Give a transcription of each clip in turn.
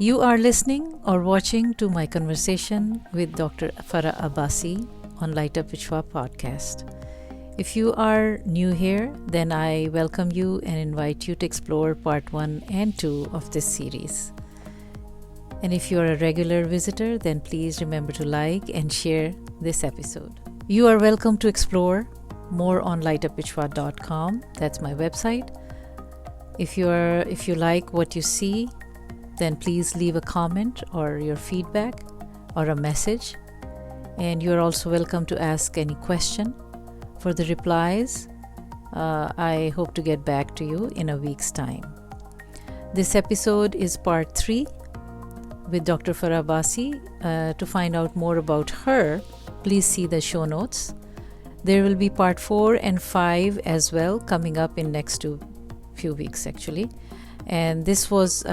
You are listening or watching to my conversation with Dr. Farha Abbasi on Light Up Vichwa podcast. If you are new here, then I welcome you and invite you to explore part 1 and 2 of this series. And if you are a regular visitor, then please remember to like and share this episode. You are welcome to explore more on lightupvichwa.com. That's my website. If you like what you see, then please leave a comment or your feedback or a message. And you're also welcome to ask any question. For the replies, I hope to get back to you in a week's time. This episode is part 3 with Dr. Farha Abbasi. To find out more about her, please see the show notes. There will be part 4 and 5 as well coming up in next few weeks actually. And this was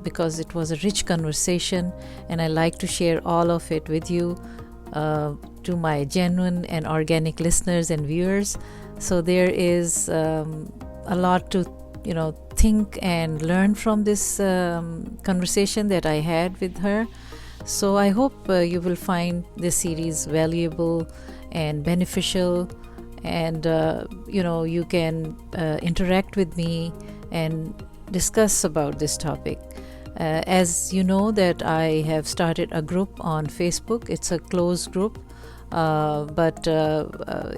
because it was a rich conversation, and I like to share all of it with you to my genuine and organic listeners and viewers. So there is a lot to think and learn from this conversation that I had with her. So I hope you will find this series valuable and beneficial, and you can interact with me and discuss about this topic. As you know that I have started a group on Facebook. It's a closed group, but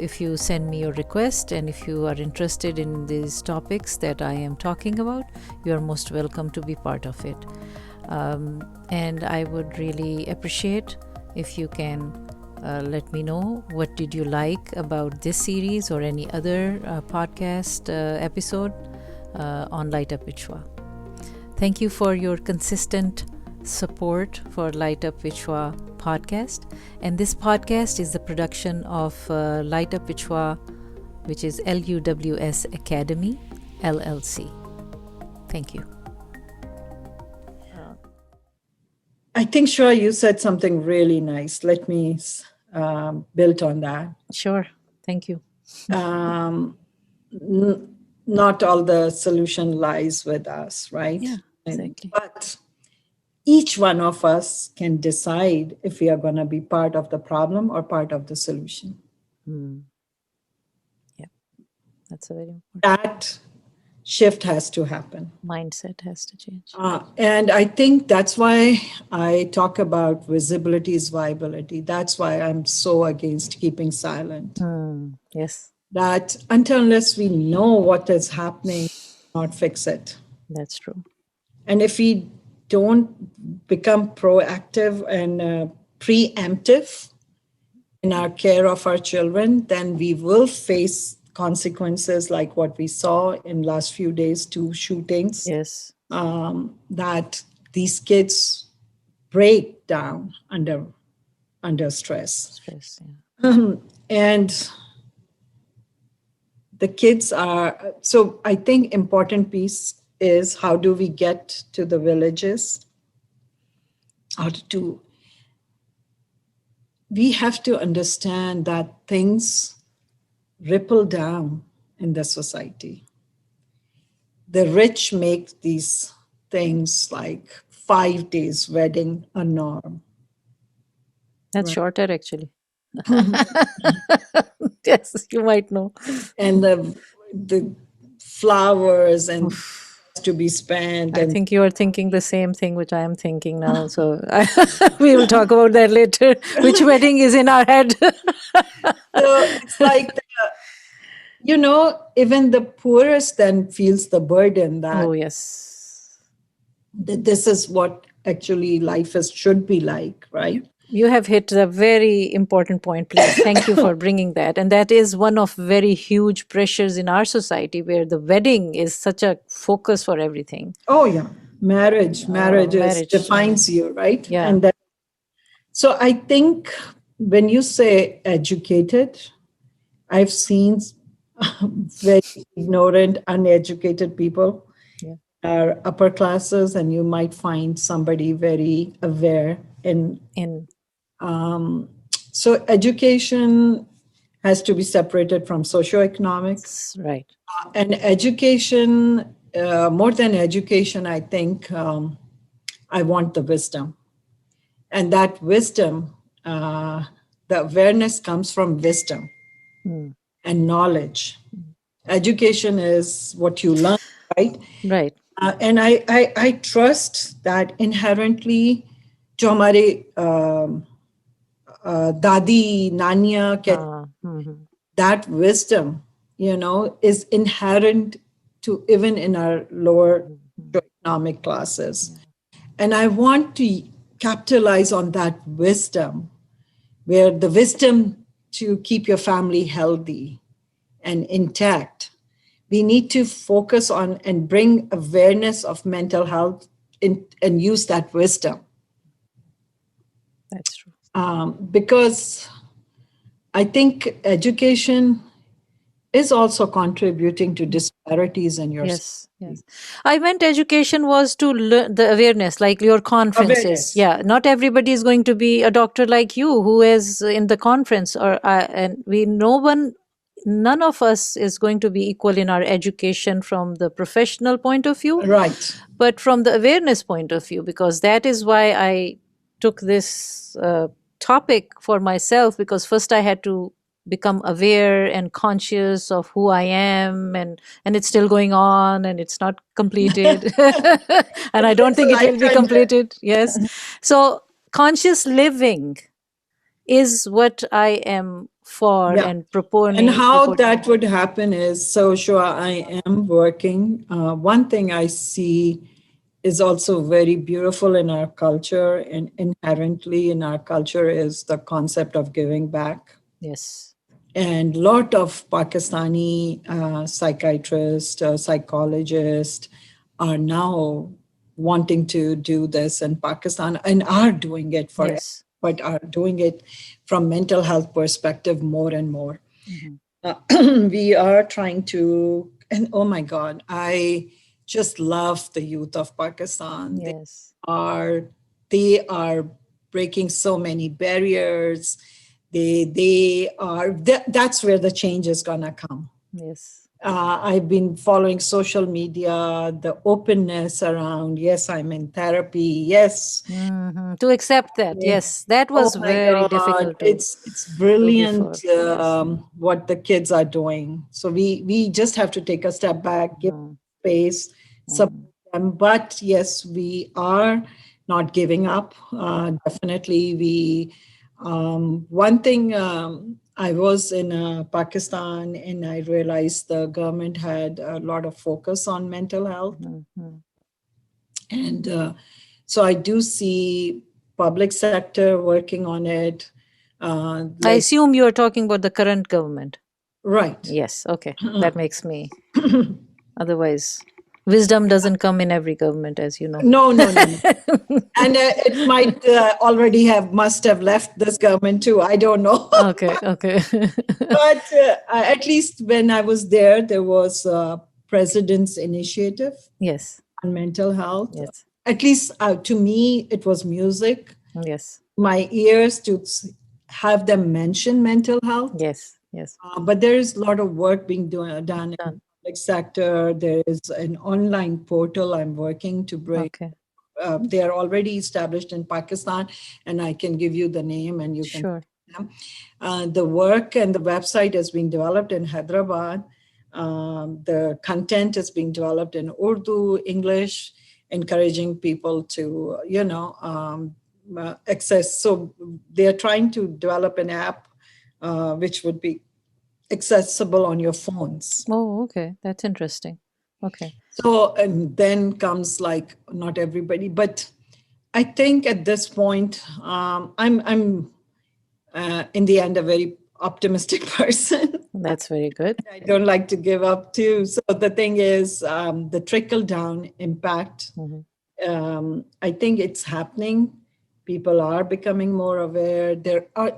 if you send me your request and if you are interested in these topics that I am talking about, you are most welcome to be part of it. And I would really appreciate if you can let me know what did you like about this series or any other podcast episode on Light Up Vichwa. Thank you for your consistent support for Light Up Vichwa podcast. And this podcast is the production of Light Up Vichwa, which is LUWS Academy, LLC. Thank you. I think, Shra, you said something really nice. Let me build on that. Sure. Thank you. Not all the solution lies with us, right? Yeah, exactly. But each one of us can decide if we are going to be part of the problem or part of the solution. Yeah, that's a very important. That shift has to happen. Mindset has to change. And I think that's why I talk about visibility is viability. That's why I'm so against keeping silent. Yes. That unless we know what is happening, not fix it. That's true. And if we don't become proactive and preemptive in our care of our children, then we will face consequences like what we saw in last few days, 2 shootings. Yes. That these kids break down under stress. Yeah. And the kids are, so I think important piece is how do we get to the villages? We have to understand that things ripple down in the society. The rich make these things like 5 days wedding a norm. That's shorter actually. Yes, you might know. And the flowers and to be spent. I think you are thinking the same thing which I am thinking now. So we will talk about that later. Which wedding is in our head? So it's like, even the poorest then feels the burden that oh, yes, this is what actually life should be like, right? You have hit a very important point, please. Thank you for bringing that. And that is one of very huge pressures in our society where the wedding is such a focus for everything. Oh, yeah. Marriage defines you, right? Yeah. And so I think when you say educated, I've seen very ignorant, uneducated people are upper classes, and you might find somebody very aware so education has to be separated from socioeconomics. Right. And education, more than education, I think I want the wisdom. And that wisdom, the awareness comes from wisdom and knowledge. Education is what you learn, right? Right. And I trust that inherently, जो हमारे दादी नानियाँ कहती, that wisdom, is inherent to even in our lower economic classes. And I want to capitalize on that wisdom, where the wisdom to keep your family healthy and intact. We need to focus on and bring awareness of mental health and use that wisdom. That's true. Because I think education is also contributing to disparities in your Yes. I meant education was to learn the awareness, like your conferences. Awareness. Yeah, not everybody is going to be a doctor like you who is in the conference, and none of us is going to be equal in our education from the professional point of view, Right. but from the awareness point of view, because that is why I took this topic for myself, because first I had to become aware and conscious of who I am, and it's still going on, and it's not completed. And I don't think it will be completed. Yes. So conscious living is what I am for, and proposing. And how that would happen is, so sure, I am working. One thing I see is also very beautiful in our culture, and inherently in our culture is the concept of giving back. Yes. And a lot of Pakistani psychiatrists, psychologists are now wanting to do this in Pakistan and are doing it for Yes. but are doing it from mental health perspective more and more. We are trying to, and oh my God, I just love the youth of Pakistan. Yes. They are breaking so many barriers. That's where the change is gonna come. Yes. I've been following social media, the openness around, yes, I'm in therapy, yes. To accept that, yes, that was very difficult. It's brilliant what the kids are doing. So we just have to take a step back, give space, support them. But yes, we are not giving up. Definitely, one thing. I was in Pakistan, and I realized the government had a lot of focus on mental health. And so I do see public sector working on it. I assume you're talking about the current government. Right. Yes. Okay. That makes me. Otherwise, wisdom doesn't come in every government, as you know. No. And it might must have left this government too. I don't know. Okay. But at least when I was there, there was a president's initiative. Yes. On mental health. Yes. At least to me, it was music. Yes. My ears to have them mention mental health. Yes. But there is a lot of work being done in the public sector. There is an online portal I'm working to bring. Okay. They are already established in Pakistan, and I can give you the name and you can. Sure. The work and the website is being developed in Hyderabad. The content is being developed in Urdu, English, encouraging people to, access. So they're trying to develop an app which would be accessible on your phones. Oh, okay. That's interesting. Okay. So, and then comes like not everybody, but I think at this point, I'm in the end a very optimistic person. That's very good. I don't like to give up too. So the thing is, the trickle down impact. I think it's happening. People are becoming more aware.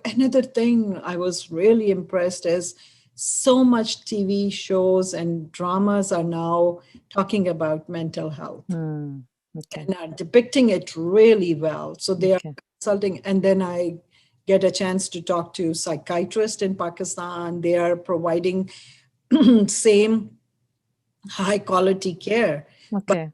Another thing I was really impressed is so much TV shows and dramas are now talking about mental health and are depicting it really well. So they are consulting, and then I get a chance to talk to psychiatrists in Pakistan. They are providing same high quality care. Okay.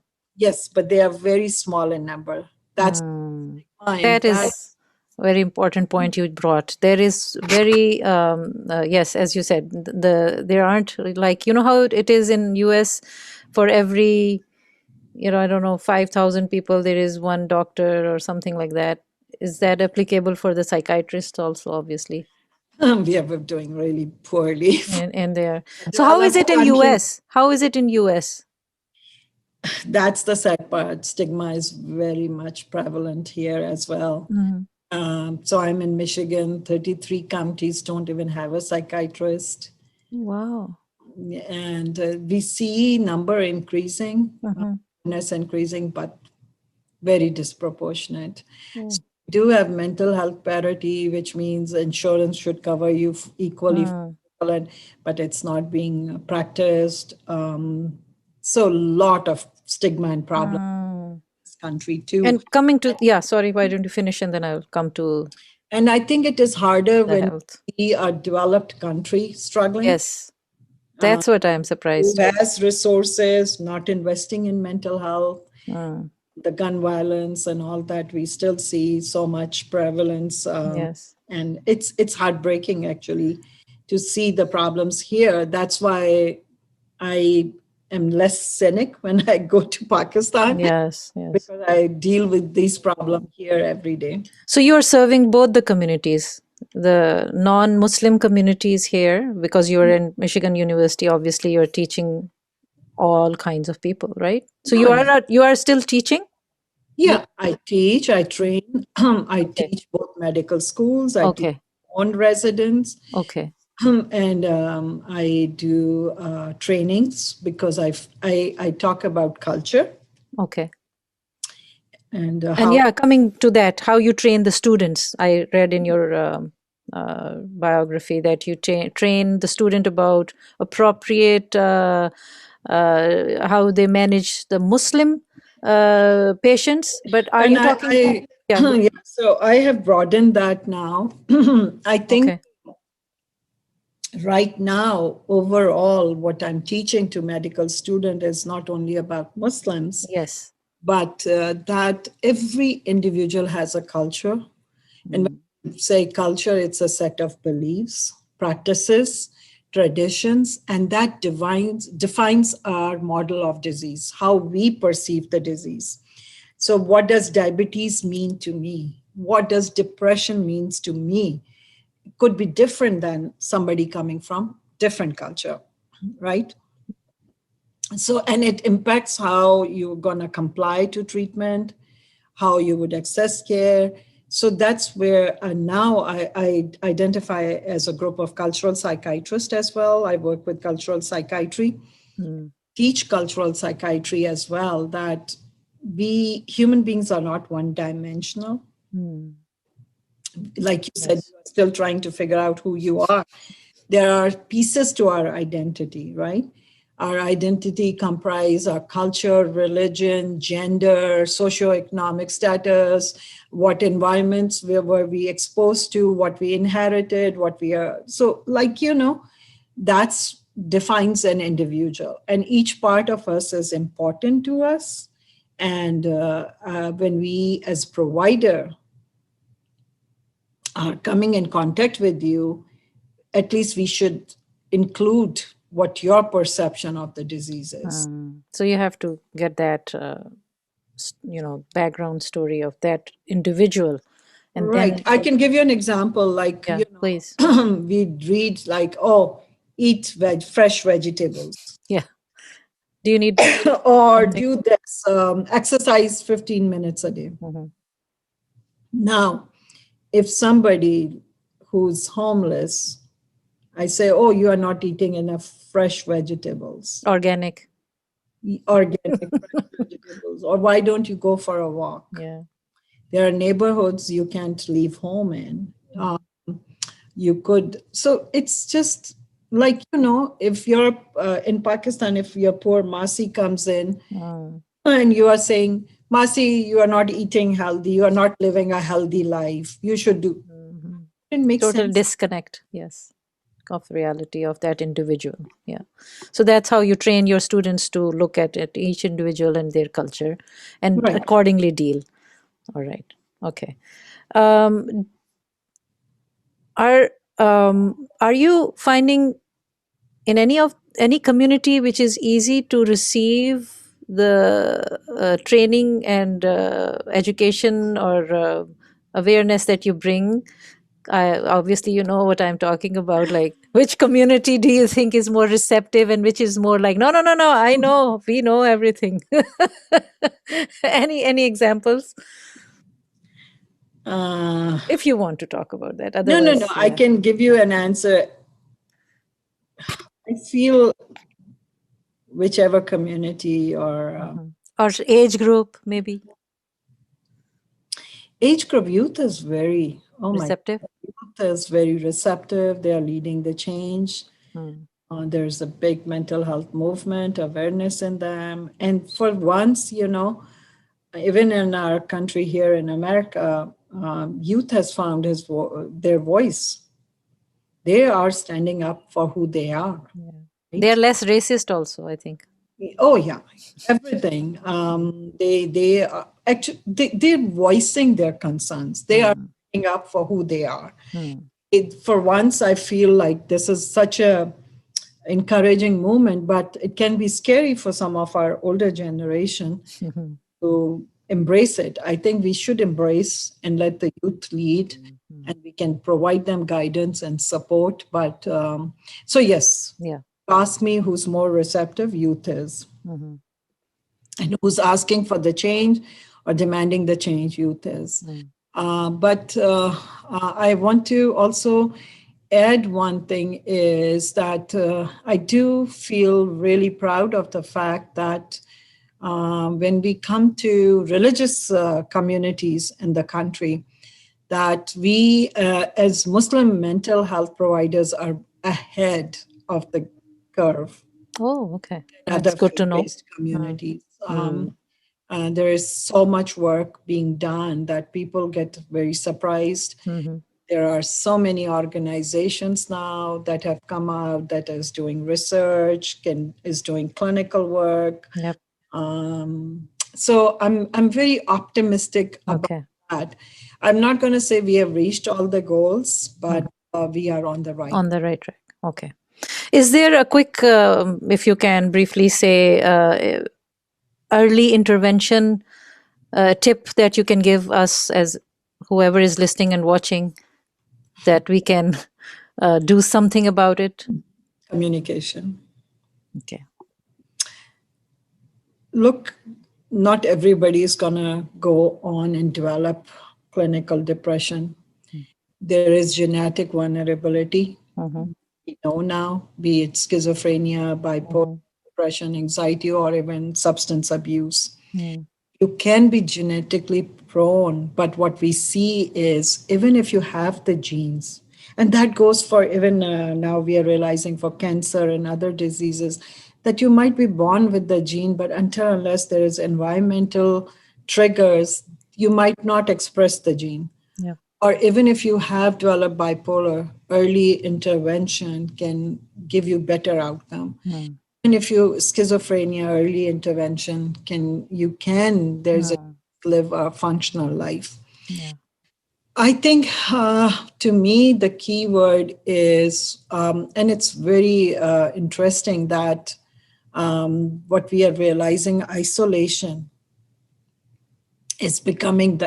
But they are very small in number. That's That mind. is a very important point you brought. There is very yes, as you said, there aren't, like, you know how it is in US, for every, I don't know, 5,000 people there is one doctor or something like that. Is that applicable for the psychiatrist also? Obviously. We are doing really poorly. And there, so how is Developed it in countries, US? How is it in US? that's the sad part. Stigma is very much prevalent here as well. So I'm in Michigan. 33 counties don't even have a psychiatrist. Wow. And we see number increasing, awareness increasing, but very disproportionate. So we do have mental health parity, which means insurance should cover you equally, but it's not being practiced. So a lot of stigma and problems in this country too. And coming to, yeah, sorry, why don't you finish and then I'll come to And I think it is harder the when health. we are a developed country struggling. Yes, that's what I'm Who surprised. has resources, not investing in mental health, the gun violence and all that. We still see so much prevalence, Yes. and it's heartbreaking actually to see the problems here. That's why I am less cynic when I go to Pakistan, Yes, yes. because I deal with these problems here every day. So you're serving both the communities, the non-Muslim communities here, because you're in Michigan University. Obviously, you're teaching all kinds of people, right? So you are still teaching? Yeah, I teach, I train, I Okay. teach both medical schools, I teach Okay. on residents, Okay. and I do trainings because I talk about culture Okay. and And how. yeah, coming to that, how you train the students. I read in your biography that you train the student about appropriate how they manage the Muslim patients. But are And you talking? Yeah. yeah, so I have broadened that now. I think Okay. right now, overall, what I'm teaching to medical students is not only about Muslims, Yes. but that every individual has a culture. And when you say culture, it's a set of beliefs, practices, traditions, and that defines our model of disease, how we perceive the disease. So what does diabetes mean to me? What does depression means to me? It could be different than somebody coming from different culture, right? So, and it impacts how you're going to comply to treatment, how you would access care. So that's where now I identify as a group of cultural psychiatrists as well. I work with cultural psychiatry, teach cultural psychiatry as well, that we human beings are not one dimensional. Like you said, Yes. you're still trying to figure out who you are. There are pieces to our identity, right? Our identity comprise our culture, religion, gender, socioeconomic status, what environments were we exposed to, what we inherited, what we are. So, like, that's defines an individual. And each part of us is important to us. And when we, as provider, are coming in contact with you, at least we should include what your perception of the disease is. So you have to get that, background story of that individual, and Right. then I can give you an example. Like, yeah, please. we read like, oh, eat fresh vegetables, Yeah. Do you need or something? do this, exercise 15 minutes a day. Now, if somebody who's homeless, I say, oh, you are not eating enough fresh vegetables, Organic. organic fresh vegetables, or why don't you go for a walk? Yeah. There are neighborhoods you can't leave home in. You could, so it's just like, if you're in Pakistan, if your poor Masi comes in and you are saying, Masi, you are not eating healthy, you are not living a healthy life, you should do. It makes Total sense. disconnect, yes, of reality of that individual. Yeah. So that's how you train your students to look at it, each individual and their culture, and Right. accordingly deal. All right. Okay. Um, are you finding in any community which is easy to receive the training and education or awareness that you bring? Obviously, you know what I'm talking about. Like, which community do you think is more receptive, and which is more like, no, no, no, no, I know, we know everything. Any examples, Uh, if you want to talk about that? no. Otherwise, I yeah. can give you an answer. I feel whichever community or Or age group, maybe age group, youth is very, oh my, receptive. youth is very receptive. They are leading the change. Hmm. There's a big mental health movement, awareness in them. And for once, even in our country here in America, youth has found their voice. They are standing up for who they are. Yeah. They are Right? less racist, also, I think. Oh yeah, everything. They are actually they're voicing their concerns. They are Hmm. standing up for who they are. Hmm. For once, I feel like this is such a encouraging movement, but it can be scary for some of our older generation to embrace it. I think we should embrace and let the youth lead, and we can provide them guidance and support. But so yes, Yeah. ask me who's more receptive, youth is, Mhm. and who's asking for the change or demanding the change, youth is. Mm. But I want to also add one thing is that I do feel really proud of the fact that when we come to religious communities in the country, that we as Muslim mental health providers are ahead of the curve Oh, okay. in That's other good to know. faith-based communities. Mm. There is so much work being done that people get very surprised. Mhm. There are so many organizations now that have come out that is doing research, is doing clinical work. Yep. So I'm very optimistic about Okay. that. I'm not going to say we have reached all the goals, but we are on the right. On the right track. Okay. Is there a quick, if you can briefly say, early intervention tip that you can give us as whoever is listening and watching, that we can do something about it? Communication. Okay. Look, not everybody is going to go on and develop clinical depression. There is genetic vulnerability. Mhm. We know now, be it schizophrenia, bipolar, Mhm. depression, anxiety, or even substance abuse. Mm. You can be genetically prone, but what we see is even if you have the genes, and that goes for even now we are realizing for cancer and other diseases, that you might be born with the gene, but until unless there is environmental triggers, you might not express the gene. Yeah. Or even if you have developed bipolar, early intervention can give you better outcome. Mm. And if you schizophrenia, early intervention there's a Mm. live a functional life. Yeah. I think to me the key word is, and it's very interesting that what we are realizing, isolation is becoming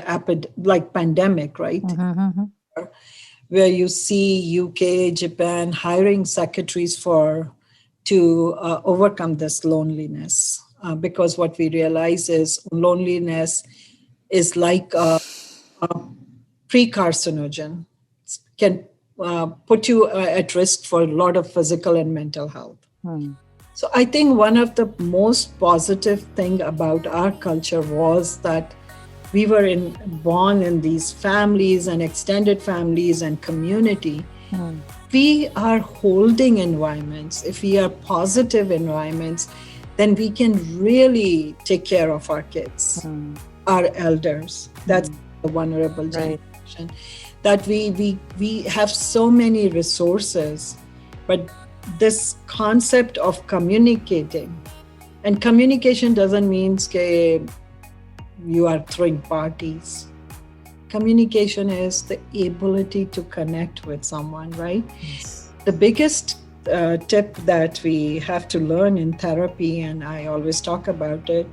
like pandemic, right? Mhm. Mhm. Where you see UK, Japan hiring secretaries to overcome this loneliness. Because what we realize is loneliness is like a pre-carcinogen, can put you at risk for a lot of physical and mental health. Mm. So I think one of the most positive thing about our culture was that we were born in these families and extended families and community. Mm. We are holding environments. If we are positive environments, then we can really take care of our kids, our elders. That's the vulnerable Right. generation. That we have so many resources, but this concept of communicating, and communication doesn't mean you are throwing parties. Communication is the ability to connect with someone, right? Yes. The biggest tip that we have to learn in therapy, and I always talk about it,